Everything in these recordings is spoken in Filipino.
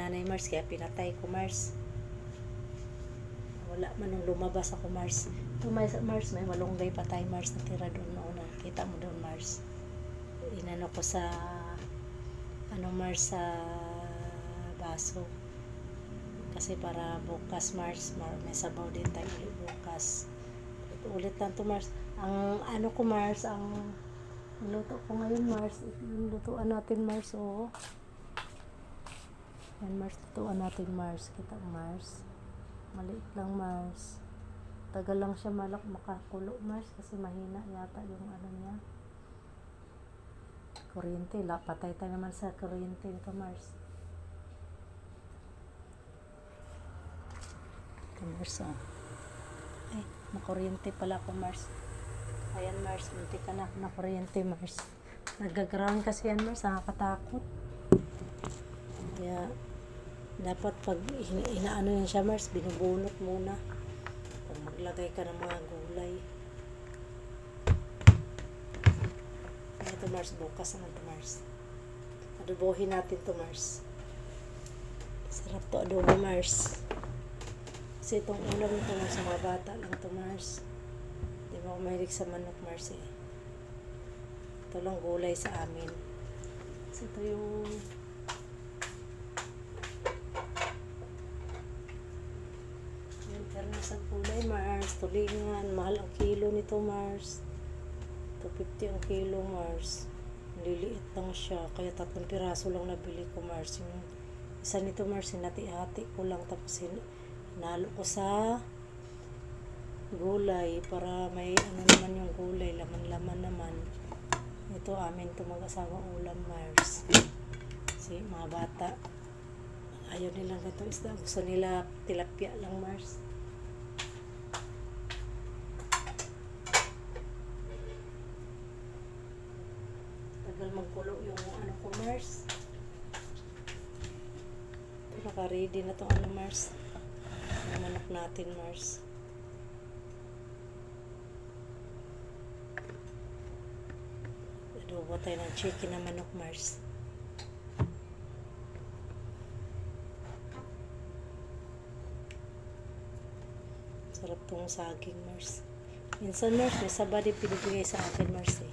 nanay Mars, kaya pinatay ko Mars. Wala man nung lumabas ako Mars. Ito Mars, may malunggay pa tayo Mars na tira doon mauna. Kita mo doon Mars. Inano ko sa Mars sa baso. Kasi para bukas Mars, may sabaw din tayo ulit bukas. Ulit lang to Mars. Ang ko Mars, ang luto ko ngayon Mars, yung lutuan natin Mars, oh. Yan Mars, lutuan natin Mars. Kita Mars. Maliit lang Mars. Tagal lang siya makakulo Mars kasi mahina yata yung niya. Kuryente, patay tayo naman sa kuryente nito Mars. Ito Mars, oh. Ay, makuryente pala ako Mars. Ayan Mars, munti ka na kuryente Mars. Nagaground kasi yan Mars, nakakatakot. Kaya dapat pag inaano yan siya Mars, binubunot muna. Pag maglagay ka ng mga gulay. Ito Mars, bukas naman to Mars. Adobohin natin to Mars. Sarap to adobo Mars. Kasi itong ulam nito Mars, sa mga bata lang to Mars. Di ba ako mahilig sa manok Mars eh. Ito lang gulay sa amin. So ito yung karne sa gulay Mars. Tulingan, mahal ang kilo nito Mars. 250 ang kilo Mars. Liliit lang siya, kaya 3 piraso lang nabili ko Mars. Yung isa nito Mars, hinati-hati ko lang, tapos hinalo ko sa gulay para may naman yung gulay, laman-laman naman. Ito amin to mag-asawang ulam Mars. Kasi mga bata ayaw nilang ganito isda, gusto nila tilapia lang Mars. Tagal magkulo yung ko Mars. Ito naka-ready na to Mars. Yung manok natin Mars. Adobo tayo ng chicken na manok Mars. Sarap tong saging Mars. Minsan Mars, may saba din pinibigay sa akin Mars eh.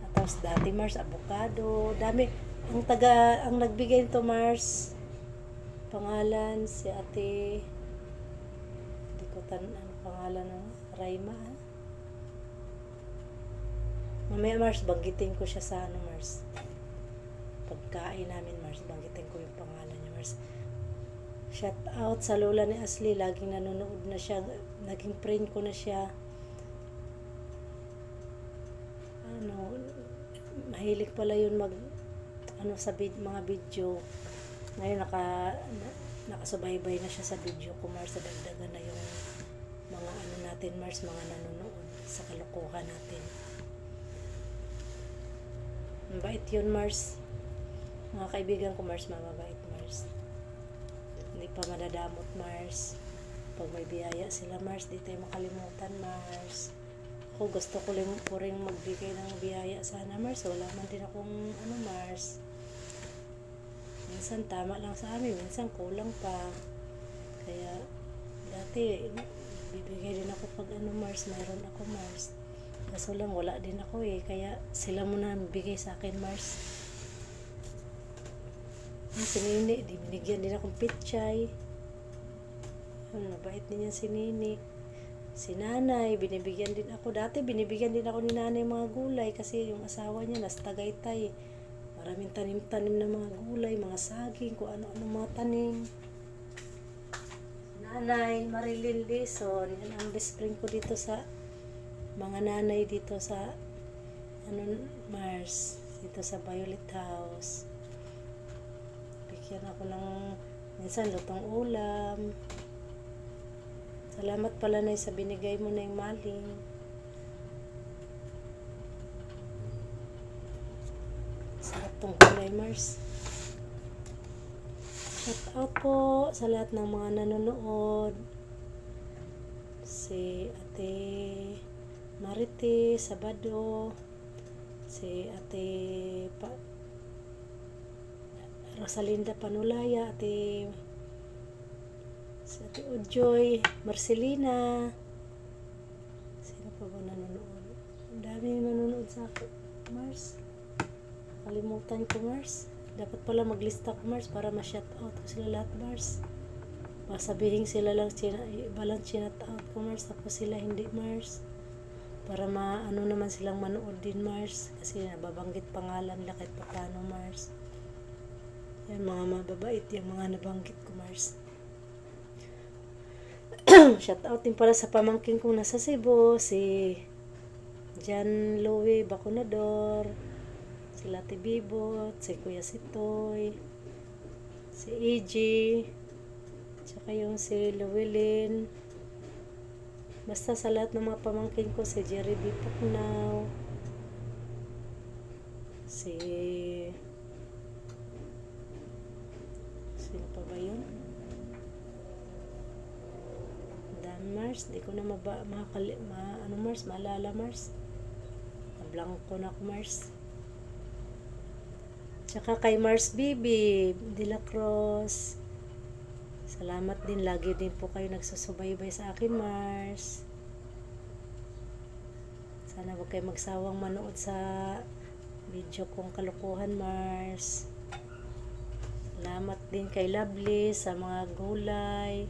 At tapos dati Mars, avocado. Dami. Ang nagbigay nito Mars, pangalan si ate, hindi ko ang pangalan Raima. Mamaya Mars, banggitin ko siya sa Mars. Pagkain namin Mars, banggitin ko yung pangalan niya Mars. Shout out sa lola ni Ashley, laging nanonood na siya, naging friend ko na siya. Mahilig pala yun sa mga video. Ngayon nakasubaybay na siya sa video ko Mars, sa dagdagan na yung mga natin Mars, mga nanonood sa kalokohan natin. Mabait yun Mars. Mga kaibigan ko Mars, mababait Mars. Hindi pa madadamot Mars. Pag may biyaya sila Mars, di tayo makalimutan Mars. Ako gusto ko rin magbigay ng biyaya sana Mars. Wala man din akong Mars. Minsan tama lang sa amin, minsan kulang pa. Kaya dati bibigay din ako pag Mars, mayroon ako Mars. Kaso lang wala din ako eh, kaya sila muna bigay sa akin Mars. Si Nini, binigyan din akong pichay. Mabait din yan si Nini. Si Nanay, binibigyan din ako. Dati binibigyan din ako ni Nanay mga gulay kasi yung asawa niya nasa Tagaytay. Maraming tanim-tanim na mga gulay, mga saging, kung ano-ano mga tanim. Nanay Marilyn Lison, yan ang best friend ko dito sa mga nanay dito sa Mars, dito sa Violet House. Bigyan ako ng minsan lutong ulam. Salamat pala na sa binigay mo na yung maling. Sarap tong gulay Mars. Shout out po sa lahat ng mga nanonood. Si Ate Marites Sabado, si Ate Rosalinda Panulaya, si Ate Udjoy, Marcelina. Sino pa ba nanonood? Ang dami nanonood sa akin. Mars. Kalimutan ko, Mars. Dapat pala maglista ko, Mars, para ma-shoutout ko sila lahat, Mars. Masabihin sila lang, iba lang shoutout ko, Mars. Tapos sila hindi, Mars. Para maano naman silang manood din, Mars. Kasi nababanggit pangalan nila kahit pa paano, Mars. Yan, mga mababait yung mga nabanggit ko, Mars. Shoutout din pala sa pamangkin kong nasa Cebu, si John Louie Bacunador, si Lati Bibot, si Kuya Sitoy, si EG, tsaka yung si Llewellyn. Basta sa lahat ng mga pamangkin ko, si Jerry B. Pacnaw, sino pa ba yun? Dan Mars, di ko na Mars, maalala, Mars. Blanco na ako, Mars. Tsaka kay Mars Bibi de la Cruz. Salamat din, lagi din po kayo nagsusubaybay sa akin, Mars. Sana wag kayo magsawang manood sa video kong kalukuhan, Mars. Salamat din kay Lovely sa mga gulay.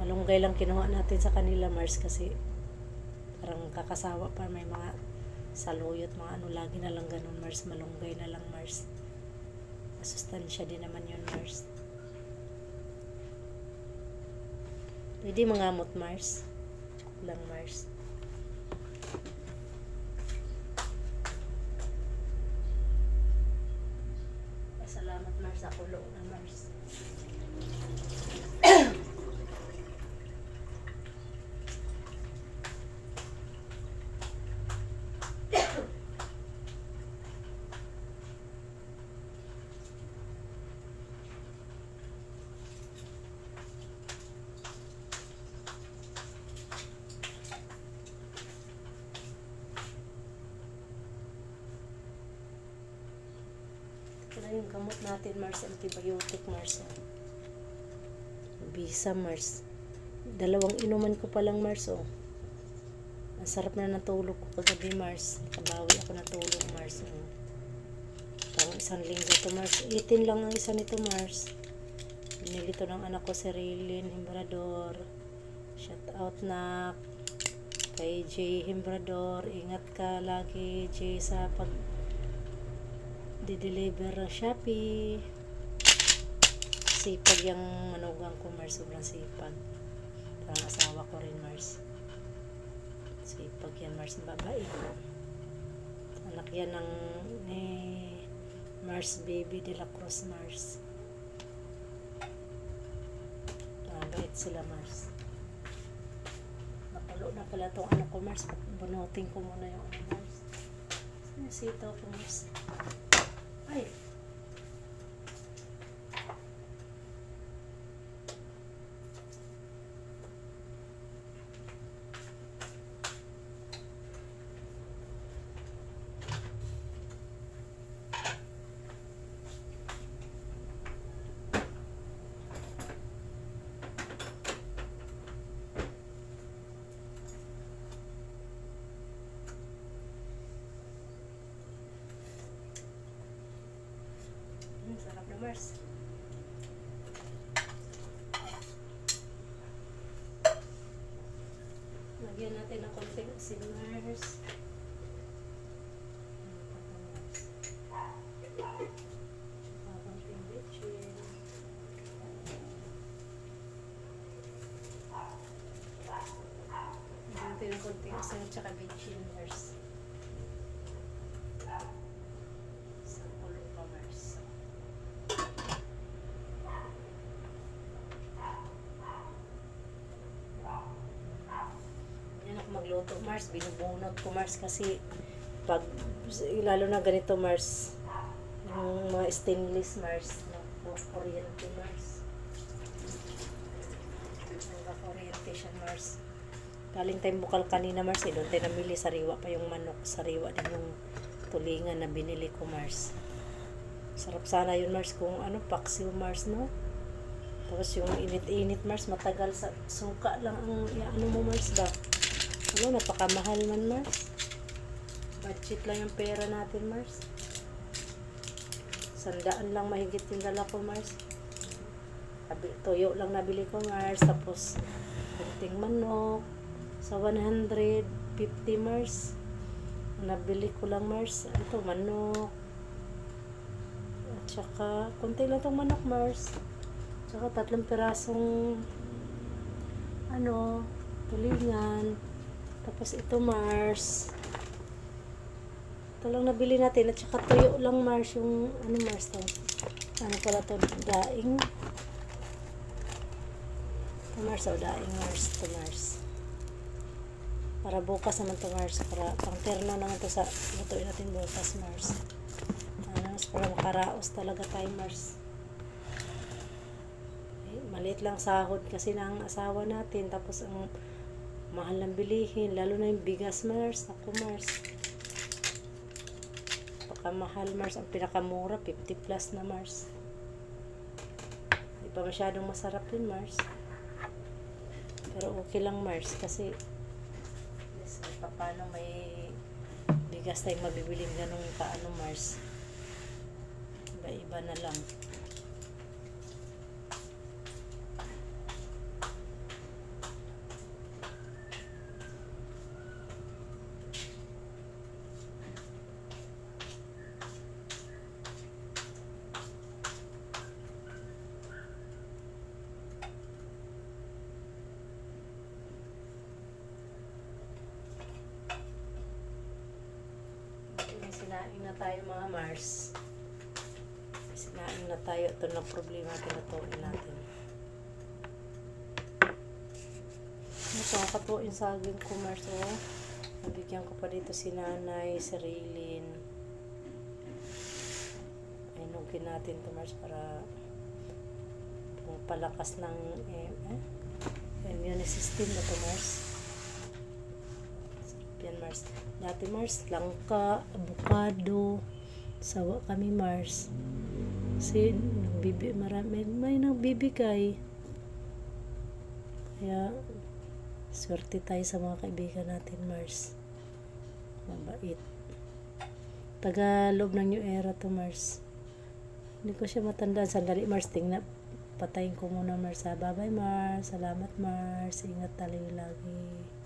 Malunggay lang kinuha natin sa kanila, Mars, kasi parang kakasawa pa, may mga saluyot, mga ano, lagi na lang ganun, Mars. Malunggay na lang, Mars. Masustansya din naman yun, Mars. Pwede mangamot, Mars. Joke lang, Mars. Salamat, Mars, sa kulong na, Mars. Ito na yung gamot natin, Mars. Antibiotic, Mars. Bisa, Mars. 2 inuman ko pa lang, Mars. Oh. Ang sarap na natulog ko kagabi, Mars. Kabawi ako natulog, Mars. Oh. Pang 1 linggo to, Mars. 18 lang ang isa nito, Mars. Binili to ng anak ko, si Raylin Himbrador. Shout out na kay Jay Himbrador. Ingat ka lagi, Jay, sa pag di-deliver ng Shopee. Sipag yung manugang ko, Mars. Sobrang sipag. Parang asawa ko rin, Mars. Sipag yan, Mars. Babae. Anak yan ng ni Mars Baby de la Cruz, Mars. Mabait sila, Mars. Nakulo na pala itong ano ko, Mars. Bunutin ko muna yung ano, Mars. Saan yung sitaw ko, Mars? Ay! Sarap na, Mars. Lagyan natin ng konting asin, Mars. Konting bitchin. Lagyan natin ng konting asin at saka bitchin, Mars. Magluto, Mars, binubunot ko, Mars, kasi pag lalo na ganito, Mars, yung mga stainless, Mars, na kuryente, Mars, nagka-kuryente siya, Mars. Galing tayong bukal kanina, Mars, doon tayo namili, sariwa pa yung manok, sariwa din yung tulingan na binili ko, Mars. Sarap sana yun, Mars, kung ano, paksiw, Mars, no? Tapos yung init-init, Mars, matagal sa suka lang ang ano mo, Mars, ba? Ano, napakamahal man, Mars. Budget lang yung pera natin, Mars. 100 lang mahigit yung dala ko, Mars. Toyo lang nabili ko, Mars. Tapos, kunting manok. Sa 150, Mars. Nabili ko lang, Mars. Ito, manok. At saka, kunti lang itong manok, Mars. Tsaka 3 pirasong ano, tulingan. Tapos ito, Mars. Ito lang nabili natin. At saka tuyo lang, Mars. Yung ano, Mars to. Ano pala to? Daing. Ito, Mars. O, daing, Mars. Ito, Mars. Para bukas naman to, Mars. Para pang terno naman to sa lutuin natin bukas, Mars. Ano, Mars. Para makaraos talaga tayo, Mars. Maliit lang sahod kasi ng asawa natin. Tapos ang mahal ng bilihin. Lalo na yung bigas, Mars. Ako, Mars. Pagkamahal, Mars. Ang pinakamura, 50 plus na, Mars. Di pa masyadong masarap yun, Mars. Pero okay lang, Mars. Kasi paano may bigas tayong mabibiling ganong kaano, Mars. Iba-iba na lang. Sinaing na tayo, mga Mars. Sinaing na tayo. Ito na problema. Pinatuin natin. Ito, katuin sa aging ko, Mars. Oh. Nabigyan ko pa dito si Nanay, si Raylin. Ainugin natin ito, Mars, para palakas ng immune system na ito, Mars. Yan, Mars. Dati, Mars, langka, avocado, sawa kami, Mars. Kasi may nagbibigay. Kaya swerte tayo sa mga kaibigan natin, Mars. Mabait. Taga loob ng New Era to, Mars. Hindi ko siya matandaan. Sandali, Mars, tingnan. Patayin ko muna, Mars. Bye-bye, Mars. Salamat, Mars. Ingat tayo lagi.